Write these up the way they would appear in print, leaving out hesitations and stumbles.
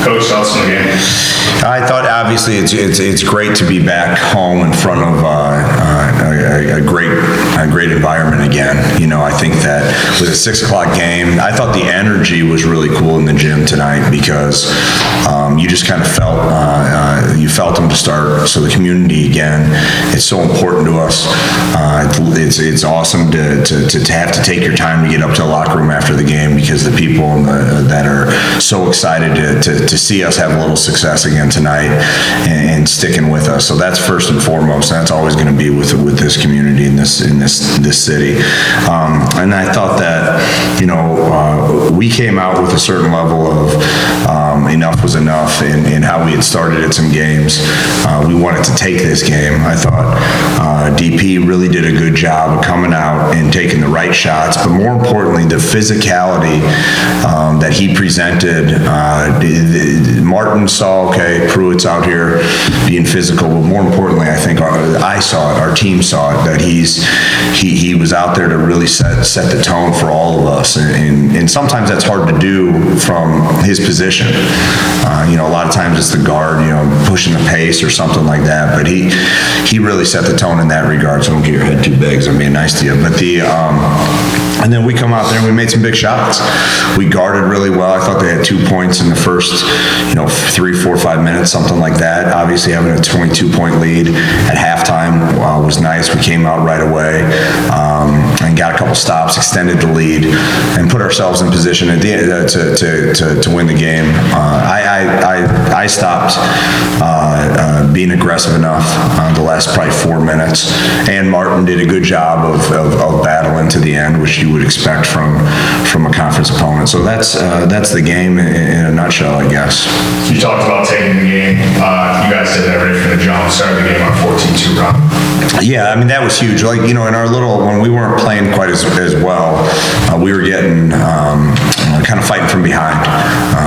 Coach, thoughts on the game? I thought obviously it's great to be back home in front of a great environment again. I think that with a 6 o'clock game, I thought the energy was really cool in the gym tonight because you just kind of felt them to start. So the community again, it's so important to us. It's awesome to have to take your time to get up to the locker room after the game because the people that are so excited to see us have a little success again tonight and sticking with us. So that's first and foremost. And that's always going to be with this community in this city. And I thought that we came out with a certain level of enough was enough in how we had started at some games. We wanted to take this game. I thought DP really did a good job of coming out and taking the right shots, but more importantly, the physicality that he presented. Martin saw, okay, Pruitt's out here being physical, but more importantly, I think I saw it, our team saw it, that he was out there to really set the tone for all of us, and sometimes that's hard to do from his position. A lot of times it's the guard, pushing the pace or something like that, but he really set the tone in that regard, so don't get your head too big, so I'm being nice to you. But and then we come out there and we made some big shots. We guarded really well. I thought they had 2 points in the first, 3, 4, 5 minutes, something like that. Obviously having a 22-point lead at halftime was nice. We came out right away and got a couple stops, extended the lead, and put ourselves in position at the end to win the game. I stopped being aggressive enough the last probably 4 minutes, and Martin did a good job of battling to the end, which you would expect from a conference opponent. So that's the game in a nutshell, I guess. You talked about taking the game. You guys did that right from the jump. Started the game on 14-2 run. Yeah, that was huge. In our when we weren't playing quite as well, we were getting kind of fighting from behind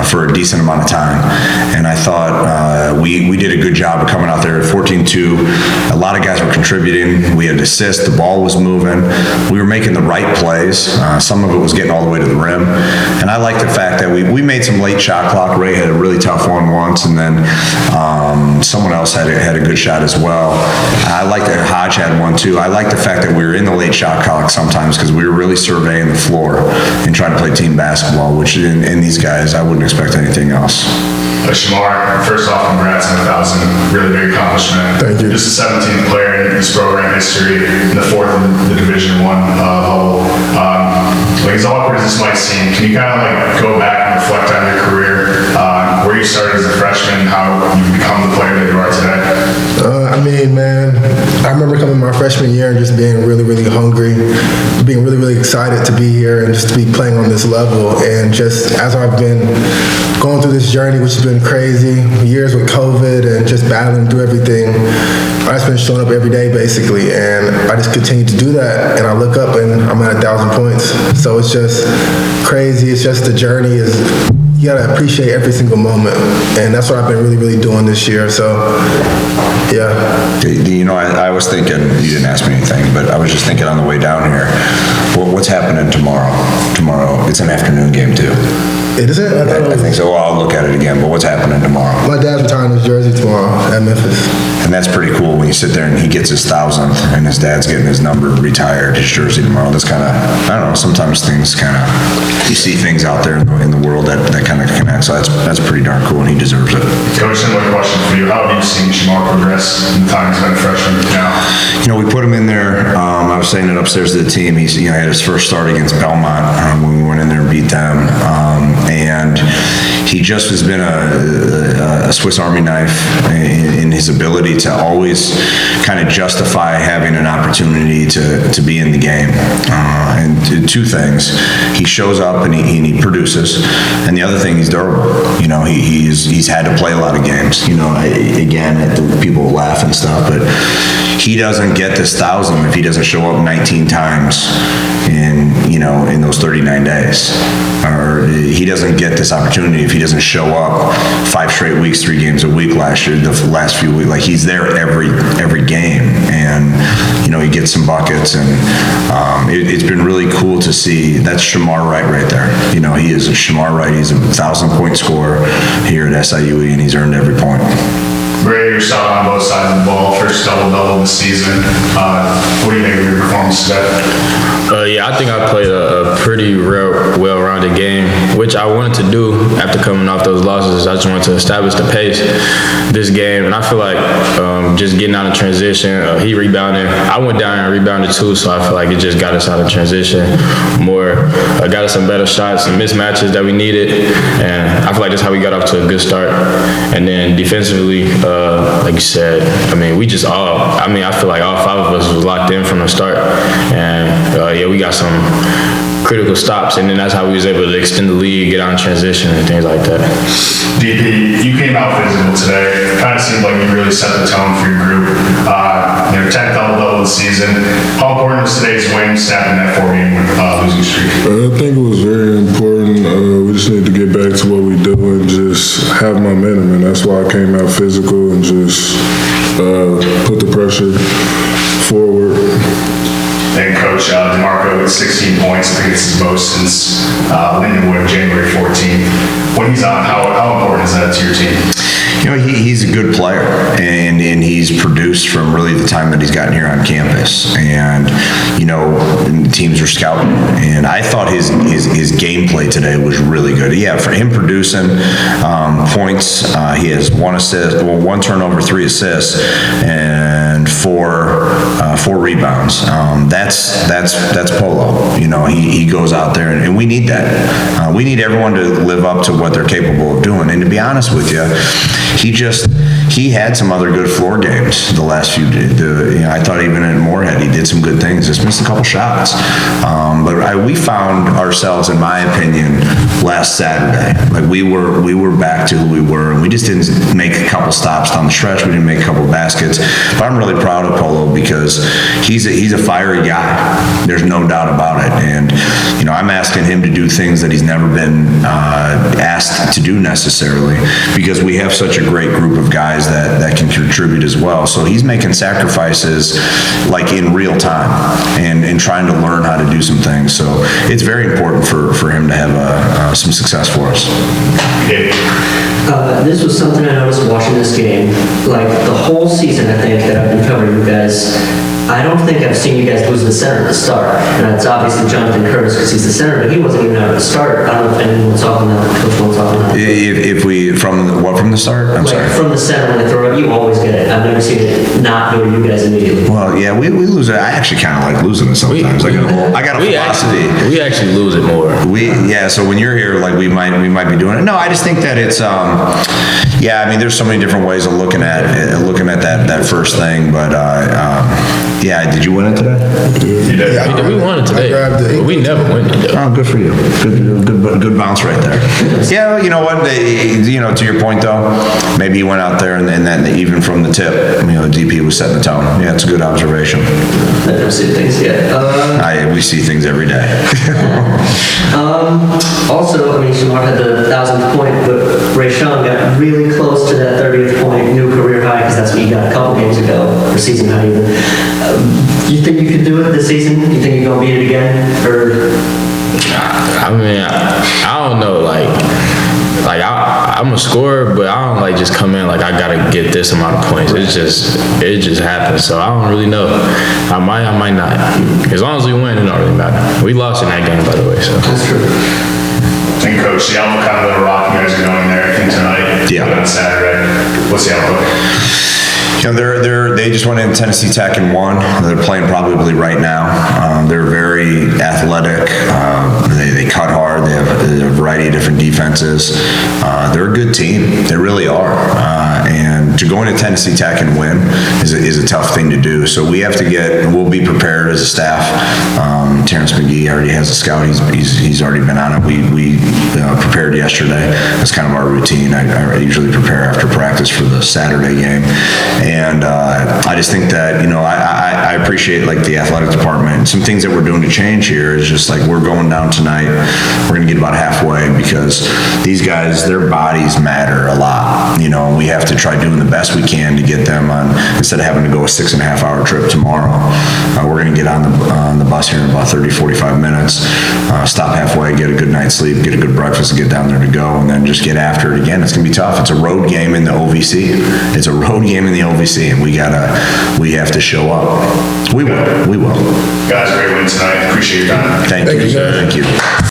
for a decent amount of time. And I thought we did a good job of coming out there at 14-2. A lot of guys were contributing. We had assists. The ball was moving. We were making the right plays. Some of it was getting all the way to the rim. And I like the fact that we made some late shot clock. Ray had a really tough one once, and then someone else had a good shot as well. I like that Hodge had one too. I like the fact that we were in the late shot clock sometimes because we were really surveying the floor and trying to play team basketball, which in these guys, I wouldn't expect anything else. Shamar, first off, congrats on 1,000. Really big accomplishment. Thank you. Just the 17th player in this program history, and the 4th in the Division I bubble. As awkward as this might seem, can you kind of go back and reflect on your career, where you started as a freshman, how you've become the player that you are today? Man, I remember coming my freshman year and just being really, really hungry, being really, really excited to be here and just to be playing on this level. And just as I've been going through this journey, which has been crazy, years with COVID and just battling through everything, I've just been showing up every day basically, and I just continue to do that. And I look up and I'm at 1,000 points. So it's just crazy. It's just the journey is. You gotta appreciate every single moment, and that's what I've been really, really doing this year. So, yeah. I was thinking, you didn't ask me anything, but I was just thinking on the way down here, what's happening tomorrow? Tomorrow, it's an afternoon game too. It is it? I think so. Well, I'll look at it again, but what's happening tomorrow? My dad's retiring his jersey tomorrow at Memphis. And that's pretty cool when you sit there and he gets his 1,000th and his dad's getting his number retired, his jersey tomorrow. That's kind of, I don't know, sometimes things kind of, you see things out there in the world that kind of connect. So that's pretty darn cool, and he deserves it. Coach, similar question for you. How have you seen Shamar progress in the time he's been a freshman now? We put him in there. I was saying it upstairs to the team. He had his first start against Belmont when we went in there and beat them. And he just has been a Swiss Army knife in his ability to always kind of justify having an opportunity to be in the game. And two things: he shows up and he produces, and the other thing, he's durable. He's had to play a lot of games. Again, people laugh and stuff, but he doesn't get this 1,000 if he doesn't show up 19 times in those 39 days, or he doesn't get this opportunity if he doesn't show up 5 straight weeks, 3 games a week last year, the last few weeks. Like, he's there every game, and he gets some buckets, and it's been really cool to see. That's Shamar Wright right there. He is a Shamar Wright. He's a 1,000-point scorer here at SIUE, and he's earned every point. Ray, you're solid on both sides of the ball. First double-double of the season. What do you think of your performance today? Yeah, I think I played a pretty well-rounded game, which I wanted to do after coming off those losses. I just wanted to establish the pace this game, and I feel like just getting out of transition, he rebounded. I went down and rebounded too, so I feel like it just got us out of transition more. Got us some better shots, some mismatches that we needed, and I feel like that's how we got off to a good start. And then defensively, like you said, I mean, I feel like all 5 of us was locked in from the start, and yeah, we got some critical stops, and then that's how we was able to extend the lead, get out in transition and things like that. DP, you came out physical today. Kind of seemed like you really set the tone for your group. 10th double-double of the season. How important was today's win, snapping that 4-game losing streak? I think it was very important. We just need to get back to what we do and just have momentum, and that's why I came out physical and just put the pressure forward. And Coach DeMarco with 16 points. I think it's his most since Lindenwood, January 14th. When he's on, how important is that to your team? He's a good player, and he's produced from really the time that he's gotten here on campus. And, teams are scouting. And I thought his gameplay today was really good. Yeah, for him producing points, he has 1 assist, 1 turnover, 3 assists, and 4 rebounds. That's Polo. He goes out there, and we need that. We need everyone to live up to what they're capable of doing. And to be honest with you, he had some other good floor games the last few days. I thought even in Moorhead he did some good things. Just missed a couple shots. But we found ourselves, in my opinion, last Saturday. Like we were back to who we were, and we just didn't make a couple stops down the stretch. We didn't make a couple baskets. But I'm really proud of Polo because he's a fiery guy. There's no doubt about it. And I'm asking him to do things that he's never been asked to do necessarily, because we have such a great group of guys that can contribute as well. So he's making sacrifices like in real time and trying to learn how to do some things. So it's very important for him to have some success for us. This was something I noticed watching this game. Like the whole season, I think, that I've been covering you guys, I don't think I've seen you guys lose the center at the start. And it's obviously Jonathan Curtis because he's the center, but he wasn't even out at the start. I don't know if anyone's talking about Coach One's talking about. If we, from the start? I'm sorry. From the center, when they throw it, you always get it. I've never seen it not go to you guys immediately. Well, yeah, we lose it. I actually kind of like losing it sometimes. I got a philosophy. We actually lose it more. So when you're here, like we might be doing it. No, I just think that it's, there's so many different ways of looking at that first thing, but did you win it today? You did. Yeah, We won it today, but we never win it. Oh, good for you. Good bounce right there. Yeah, you know what? To your point though, maybe he went out there and then even from the tip, DP was setting the tone. Yeah, it's a good observation. I don't see things yet. We see things every day. Also, Shamar had the 1,000th point, but Ray Sean got really close to that 30th point, new career high, because that's what he got a couple games ago, or season high even. You think you could do it this season? You think you're going to beat it again? Or? I don't know, I'm a scorer, but I don't just come in like I gotta get this amount of points. It just happens. So I don't really know. I might not. As long as we win, it don't really matter. We lost in that game, by the way. So that's true. And Coach, the outlook kind of little rock you guys are going there, I think tonight. Yeah. On Saturday. What's the outlook? They just went in Tennessee Tech and won. They're playing probably right now. They're very athletic. They cut hard. They have a variety of different defenses. They're a good team. They really are. And to go into Tennessee Tech and win is a tough thing to do. So we have to we'll be prepared as a staff. Terrence McGee already has a scout. He's already been on it. We prepared yesterday. That's kind of our routine. I usually prepare after practice for the Saturday game. And I just think that, I appreciate the athletic department. Some things that we're doing to change here is just we're going down tonight. We're going to get about halfway because these guys, their bodies matter a lot. and we have to try doing the best we can to get them on, instead of having to go a 6.5-hour trip tomorrow. We're going to get on the bus here in about 30, 45 minutes, stop halfway, get a good night's sleep, get a good breakfast, and get down there to go, and then just get after it again. It's going to be tough. It's a road game in the OVC. It's a road game in the OVC, and we have to show up. We will. Guys, great win tonight. Appreciate your time. Thank you. you, guys. Thank you.